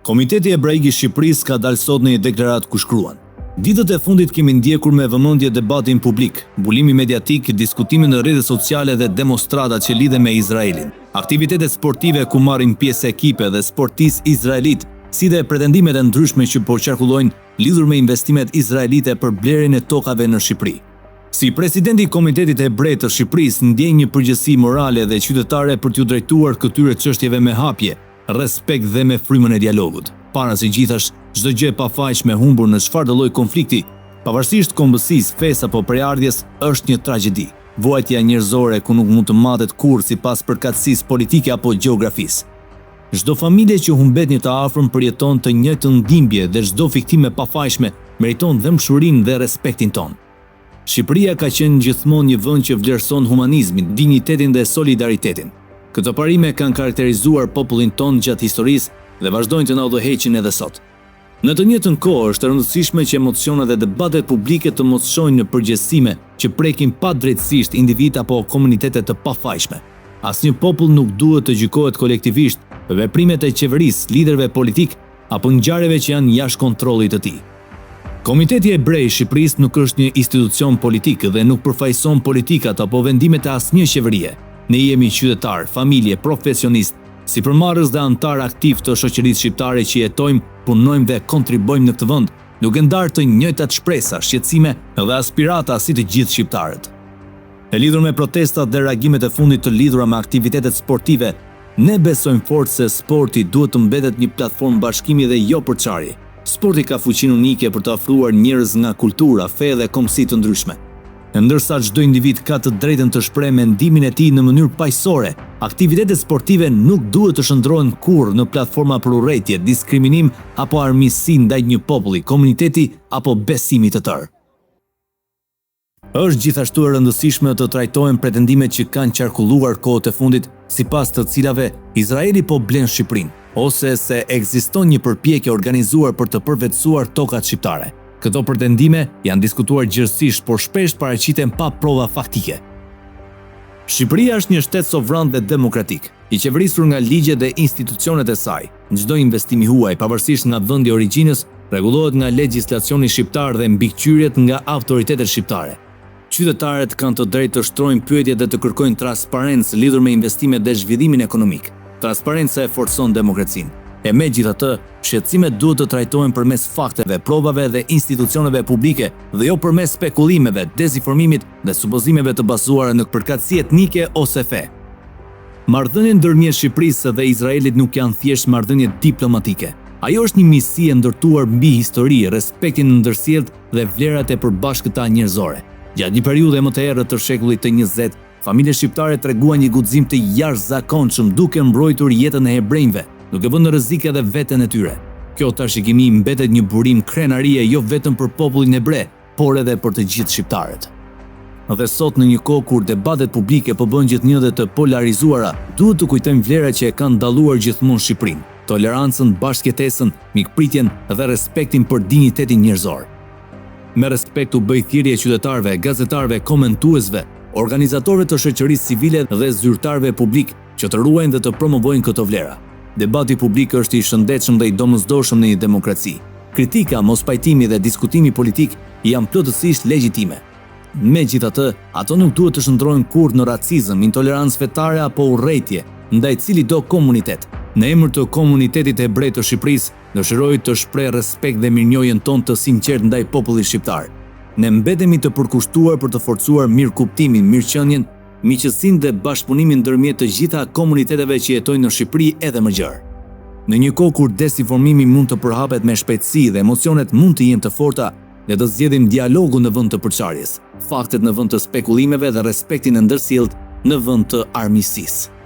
Komiteti Ebraik i Shqipërisë ka dalë sot në një deklaratë ku shkruan: ditët e fundit kemi ndjekur me vëmendje debatin publik, mbulimi mediatik, diskutimin në rrjetet sociale dhe demonstratat që lidhen me Izraelin, aktivitetet sportive ku marrin pjesë ekipe dhe sportistë izraelit, si dhe pretendimet e ndryshme që po qarkullojnë lidhur me investimet izraelite për blerjen e tokave në Shqipëri. Si presidenti i Komitetit Hebrej të Shqipërisë ndjej një përgjegjësi morale dhe qytetare për t'u drejtuar këtyre çështjeve me hapje, respekt dhe me frymën e dialogut. Para se gjithash, çdo gjë e pafajshme humbur në çfarëdo lloj konflikti, pavarësisht kombësisë, fesë apo prejardhjes, është një tragjedi. Vuajtja njerëzore ku nuk mund të matet kurrë sipas përkatësisë politike apo gjeografisë. Çdo familje që humbet një të afërm përjeton të njëjtën dhimbje dhe çdo fiktim e pafajshme meriton dëmshurinë dhe respektin ton. Shqipëria ka qenë gjithmonë një vend që vlerëson humanizmin, dinjitetin dhe solidaritetin. Këto parime kanë karakterizuar popullin ton gjatë historisë dhe vazhdojnë të na udhëheqin edhe sot. Në të njëjtën kohë është e rëndësishme që emocionet dhe debatet publike të mos shojnë në përgjegjësime që prekin padrejtësisht individ apo komunitete të pafajshme. Asnjë popull nuk duhet të gjykohet kolektivisht për veprimet e qeverisë, liderëve politik apo ngjarjeve që janë jashtë kontrollit të tij. Komiteti Hebrej i Shqipërisë nuk është një institucion politik dhe nuk përfaqëson politikat apo vendimet e asnjë qeverie. Ne jemi qytetar, familje, profesionist, si përmarrës dhe antar aktiv të shoqërisë shqiptare që jetojmë, punojmë dhe kontribojmë në këtë vend, duke ndarë të njëjtat shpresa, shqetësime dhe aspirata si të gjithë shqiptarët. E lidhur me protestat dhe reagimet e fundit të lidhura me aktivitetet sportive, ne besojmë fort se sporti duhet të mbetet një platformë bashkimi dhe jo përçarje. Sporti ka fuqinë unike për të afruar njerëz nga kultura, fe dhe kombësi të ndryshme. Ndërsa çdo individ ka të drejtën të shprehë mendimin e tij në mënyrë paqësore, aktivitetet sportive nuk duhet të shndrohen kurrë në platforma për urrëtie, diskriminim apo armiqësi ndaj një populli, komuniteti apo besimi të tërë. Është gjithashtu e rëndësishme të trajtohen pretendimet që kanë qarkulluar kohët e fundit, sipas të cilave Izraeli po blen Shqipërinë, ose se ekziston një përpjekje organizuar për të përvetësuar tokat shqiptare. Këto pretendime janë diskutuar gjithësisht, por shpesh paraqiten pa prova faktike. Shqipëria është një shtet sovran dhe demokratik, i qeverisur nga ligjet dhe institucionet e saj. Çdo investim i huaj, pavarësisht nga vendi i origjinës, rregullohet nga legjislacioni shqiptar dhe mbikëqyrjet nga autoritetet shqiptare. Qytetarët kanë të drejtë të shtrojnë pyetje dhe të kërkojnë transparencë lidhur me investimet dhe zhvillimin ekonomik. Transparenca e forcon demokracinë. E megjithatë, shqetësimet duhet të trajtohen përmes fakteve, provave dhe institucioneve publike dhe jo përmes spekullimeve, dezinformimit dhe supozimeve të bazuara në përkatësi etnike ose fe. Marrëdhëniet ndërmjet Shqipërisë dhe Izraelit nuk janë thjesht marrëdhënie diplomatike. Ajo është një misi e ndërtuar mbi histori, respektin në ndërsjellje dhe vlerat e përbashkëta njerëzore. Gjatë një periudhe më të errët të shekullit të 20, familjet shqiptare treguan një guxim të jashtëzakonshëm duke mbrojtur jetën e hebrejve, duke vënë në rrezik edhe veten e tyre. Kjo trashëgimi mbetet një burim krenarie jo vetëm për popullin hebre, por edhe për të gjithë shqiptarët. Dhe sot në një kohë kur debatet publike po bëhen gjithnjë dhe të polarizuara, duhet të kujtojmë vlerat që e kanë dalluar gjithmonë Shqipërinë: tolerancën, bashkëjetesën, mikpritjen dhe respektin për dinjitetin njerëzor. Me respekt u bëj thirrje qytetarëve, gazetarëve, komentuesve, organizatorëve të shoqërisë civile dhe zyrtarëve publik që të ruajnë dhe të promovojnë këto vlera. Debati publik është i shëndetshëm dhe i domosdoshëm në një demokraci. Kritika, mospajtimi dhe diskutimi politik janë plotësisht legjitime. Megjithatë, ato nuk duhet të shndrohen kurrë në racizëm, intolerancë fetare apo urrëtie ndaj cili do komunitet. Në emër të komunitetit hebrej të Shqipërisë, dëshiroj të shpreh respekt dhe mirënjohjen tonë të sinqert ndaj popullit shqiptar. Ne mbetemi të përkushtuar për të forcuar mirëkuptimin, mirëqenien, miqësinë dhe bashkëpunimin ndërmjet të gjitha komuniteteve që jetojnë në Shqipëri edhe më gjerë. Në një kohë kur dezinformimi mund të përhapet me shpejtësi dhe emocionet mund të jenë të forta, le të zgjedhim dialogun në vend të përçarjes, faktet në vend të spekullimeve dhe respektin e ndërsjellët në vend të armiqësisë.